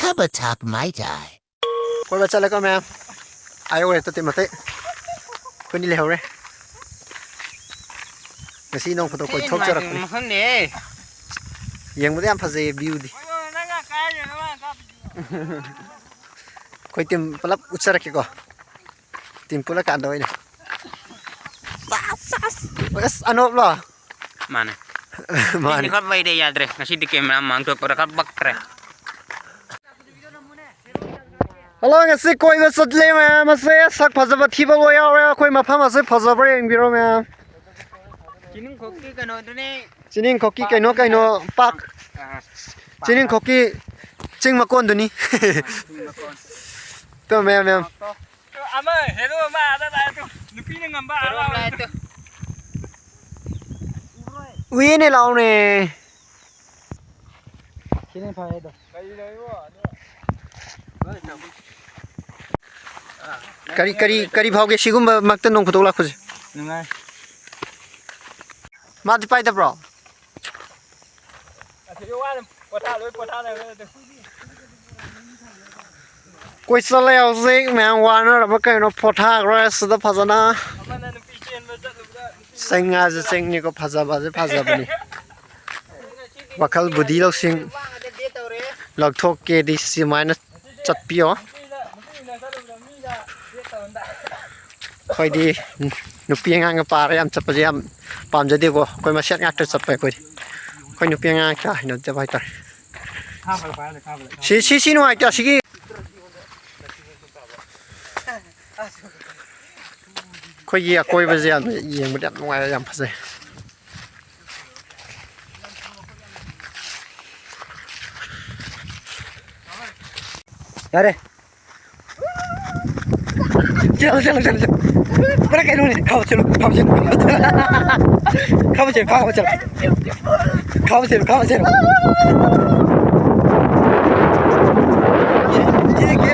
Kabatak matek. คนมาจัดแล้วก็แม่ไอ้โอ้ยตัวเต็มมาเตะคนนี้เลยเหรอเนี่ยสิน้องคนตัวคนชอบจะรักนี่ยังไม่ได้ทำฟาเซบิวดิคอยเต็มปลับอุตสาหกรรมก็เต็มปลักกันด้วยเนี่ยอันนั้นหรอ Mana? Ini kan fajei ya dre. Ngashigidi Koiba mangtuk berakal bakre. Hello, Ngashigidi Koiba sedih mah, masih sak fajade tiba loya ya, koi mapam masih fajade yang biru mah. Cining koki kano tu ni. Cining koki kaino pak. Cining koki cing makon tu ni. Tu mah. Ama, hello ama ada tu. Lupi ni ngamba ada tu. Wih ni lau ni. Sini pakai tu. Kari भाव के सिगुम मक्तन नों खुदोला खुज Nungai. मा दि पाइदा bro Asyik wan, potah le tu. कोई चले आओ से मैं वाना रब कइनो फोटा रे सदा फजना Ama na lupi chen betul betul. सेंगा जे सेंग नि को फजा बाजे फजा बनि वखल बुद्धि लो सिंग लगथोक के दि सि minus चटपियो खोइदि नुपि ngang pa ra yam chap yam pam jade ko koi ma set ngak ta chap pai koi nupi ngang ta no te bai tar si no ai ta sigi koi ye koi ba yam yeng ba dam ngai yam phase Yare चलो बड़ा कहनो नहीं खाओ चलो ये